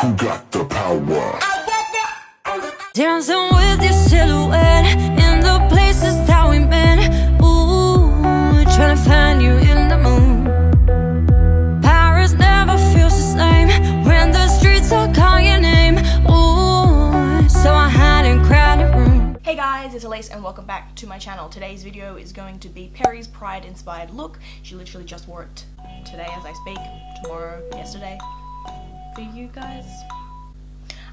Who got the power? Dancing with your silhouette in the places that we met. Ooh, trying to find you in the moon. Paris never feels the same when the streets all call your name. Ooh, so I hide in crowded room. Hey guys, it's Elise and welcome back to my channel. Today's video is going to be Perrie's Pride inspired look. She literally just wore it today as I speak, tomorrow, yesterday, for you guys.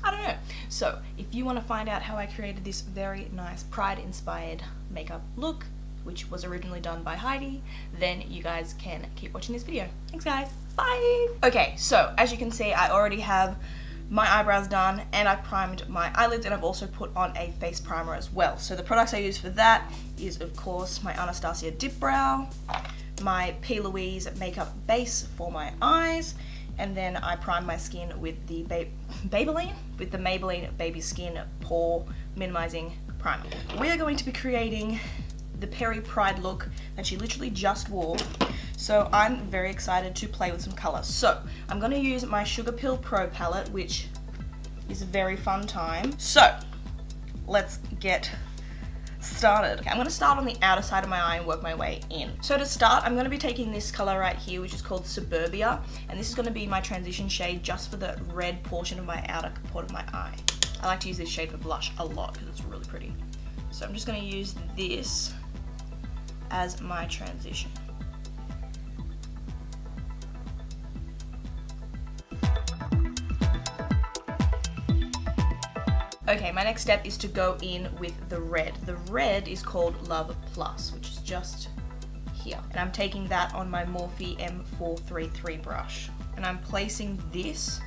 I don't know. So if you want to find out how I created this very nice Pride inspired makeup look, which was originally done by Heidi, then you guys can keep watching this video. Thanks guys, bye! Okay, so as you can see, I already have my eyebrows done and I primed my eyelids, and I've also put on a face primer as well. So the products I use for that is of course my Anastasia Dip Brow, my P. Louise makeup base for my eyes, and then I prime my skin with the Maybelline Baby Skin Pore Minimizing Primer. We are going to be creating the Perrie Pride look that she literally just wore, so I'm very excited to play with some colours. So I'm going to use my Sugar Pill Pro palette, which is a very fun time. So let's get started. Okay, I'm going to start on the outer side of my eye and work my way in. So to start, I'm going to be taking this colour right here, which is called Suburbia, and this is going to be my transition shade just for the red portion of my outer part of my eye. I like to use this shade for blush a lot because it's really pretty. So I'm just going to use this as my transition. Okay, my next step is to go in with the red. The red is called Love Plus, which is just here. And I'm taking that on my Morphe M433 brush. And I'm placing this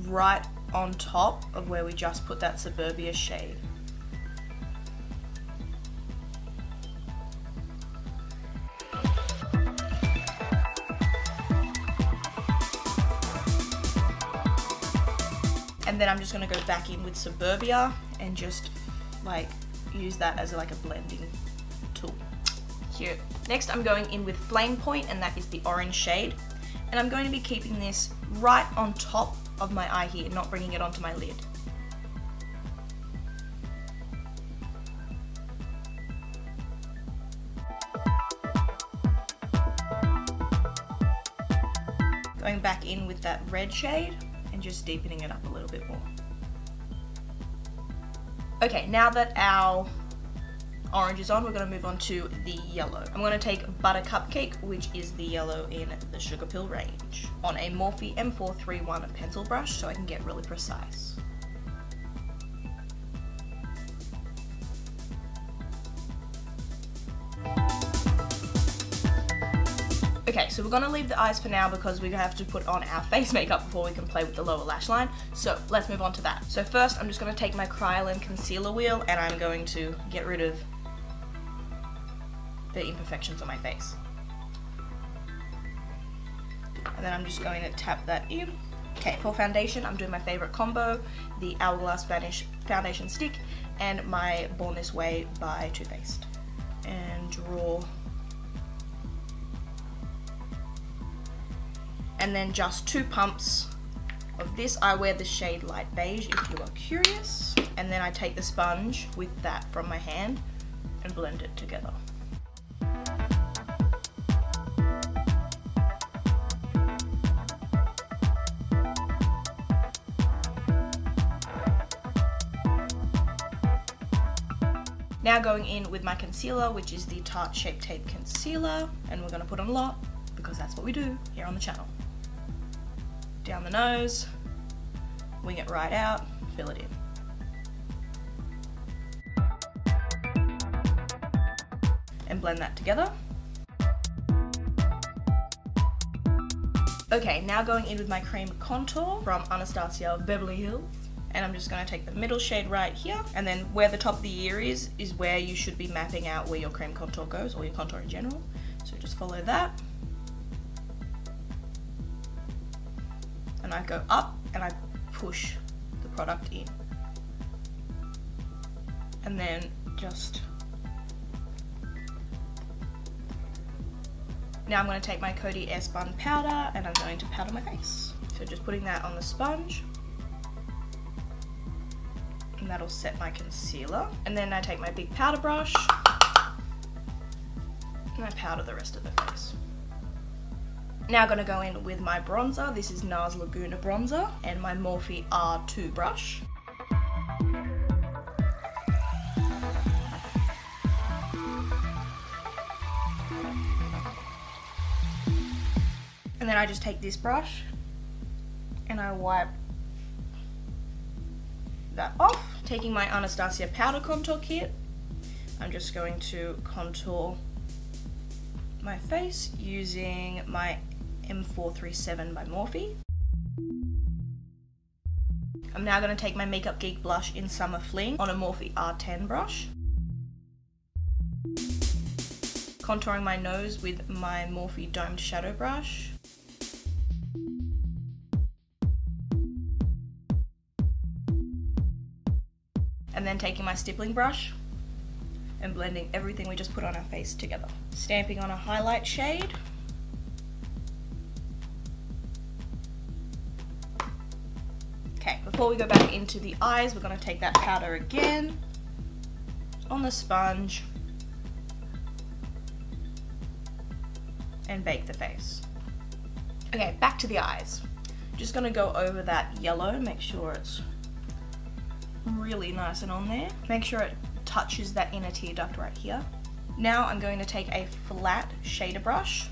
right on top of where we just put that Suburbia shade. And then I'm just going to go back in with Suburbia and just like use that as like a blending tool. Cute. Next I'm going in with Flame Point, and that is the orange shade. And I'm going to be keeping this right on top of my eye here, not bringing it onto my lid. Going back in with that red shade and just deepening it up a little bit more. Okay, now that our orange is on, we're going to move on to the yellow. I'm going to take Butter Cupcake, which is the yellow in the Sugar Pill range, on a Morphe M431 pencil brush so I can get really precise. Okay, so we're going to leave the eyes for now because we have to put on our face makeup before we can play with the lower lash line. So let's move on to that. So first I'm just going to take my Kryolan concealer wheel and I'm going to get rid of the imperfections on my face. And then I'm just going to tap that in. Okay, for foundation I'm doing my favourite combo, the Hourglass foundation stick and my Born This Way by Too Faced. And draw. And then just 2 pumps of this. I wear the shade Light Beige if you are curious. And then I take the sponge with that from my hand and blend it together. Now going in with my concealer, which is the Tarte Shape Tape Concealer. And we're going to put on a lot because that's what we do here on the channel. Down the nose, wing it right out, fill it in. And blend that together. Okay, now going in with my cream contour from Anastasia Beverly Hills. And I'm just going to take the middle shade right here, and then where the top of the ear is where you should be mapping out where your cream contour goes, or your contour in general. So just follow that. And I go up and I push the product in. And then just... Now I'm going to take my Coty Airspun powder and I'm going to powder my face. So just putting that on the sponge. And that'll set my concealer. And then I take my big powder brush and I powder the rest of the face. Now I'm going to go in with my bronzer. This is NARS Laguna bronzer and my Morphe R2 brush. And then I just take this brush and I wipe that off. Taking my Anastasia powder contour kit, I'm just going to contour my face using my M437 by Morphe. I'm now going to take my Makeup Geek blush in Summer Fling on a Morphe R10 brush. Contouring my nose with my Morphe domed shadow brush. And then taking my stippling brush and blending everything we just put on our face together. Stamping on a highlight shade. Okay, before we go back into the eyes, we're going to take that powder again on the sponge and bake the face. Okay, back to the eyes. Just going to go over that yellow, make sure it's really nice and on there. Make sure it touches that inner tear duct right here. Now I'm going to take a flat shader brush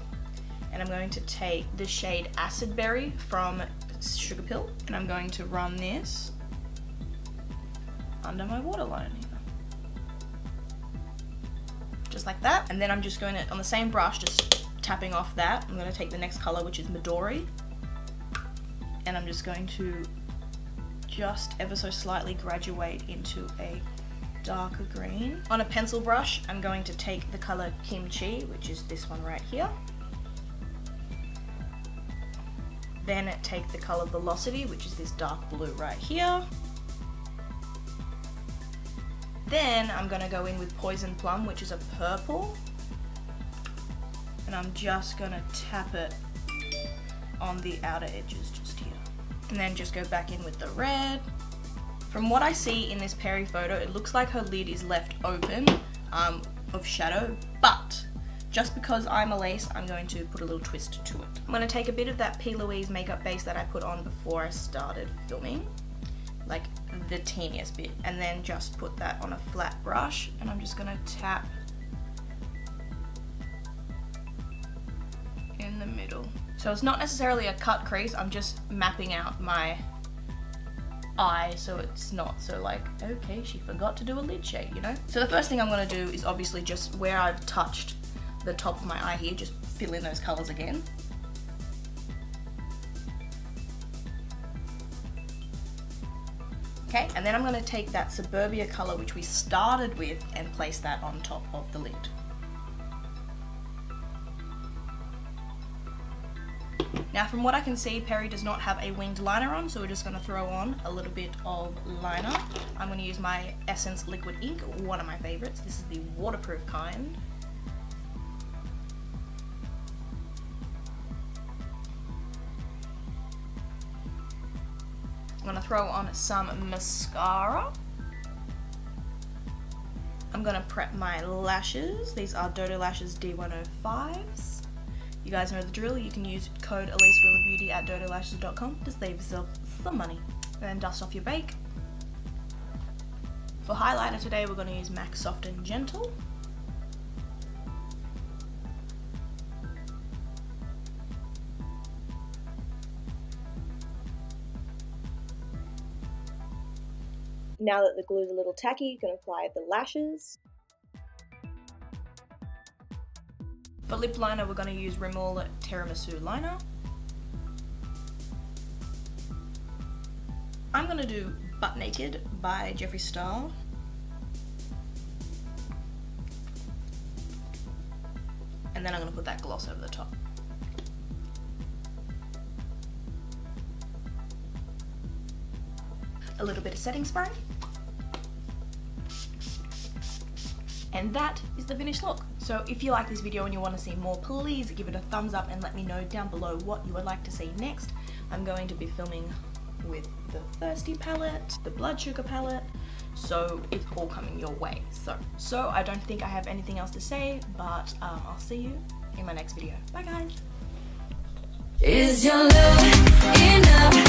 and I'm going to take the shade Acid Berry from Sugar Pill and I'm going to run this under my waterline here. Just like that. And then I'm just going to, on the same brush, just tapping off that, I'm going to take the next color, which is Midori, and I'm just going to just ever so slightly graduate into a darker green. On a pencil brush, I'm going to take the color Kimchi, which is this one right here. Then take the color Velocity, which is this dark blue right here. Then I'm going to go in with Poison Plum, which is a purple. And I'm just going to tap it on the outer edges just here. And then just go back in with the red. From what I see in this Perrie photo, it looks like her lid is left open of shadow, but just because I'm Elise, I'm going to put a little twist to it. I'm going to take a bit of that P. Louise makeup base that I put on before I started filming, like the teeniest bit, and then just put that on a flat brush, and I'm just going to tap in the middle. So it's not necessarily a cut crease, I'm just mapping out my eye so it's not so like, okay, she forgot to do a lid shade, you know? So the first thing I'm going to do is obviously just where I've touched the top of my eye here, just fill in those colours again. Okay, and then I'm going to take that Suburbia colour which we started with and place that on top of the lid. Now from what I can see, Perrie does not have a winged liner on, so we're just going to throw on a little bit of liner. I'm going to use my Essence Liquid Ink, one of my favourites. This is the waterproof kind. I'm going to throw on some mascara. I'm going to prep my lashes. These are DODO Lashes D105s. You guys know the drill, you can use code EliseWilloughBeauty at dodolashes.com to save yourself some money. And then dust off your bake. For highlighter today, we're going to use MAC Soft and Gentle. Now that the glue is a little tacky, you can apply the lashes. For lip liner, we're going to use Rimmel Tiramisu Liner. I'm going to do Butt Naked by Jeffree Star. And then I'm going to put that gloss over the top. A little bit of setting spray. And that is the finished look. So if you like this video and you want to see more, please give it a thumbs up and let me know down below what you would like to see next. I'm going to be filming with the Thirsty palette, the Blood Sugar palette, so it's all coming your way. So I don't think I have anything else to say, but I'll see you in my next video. Bye guys. Is your love enough?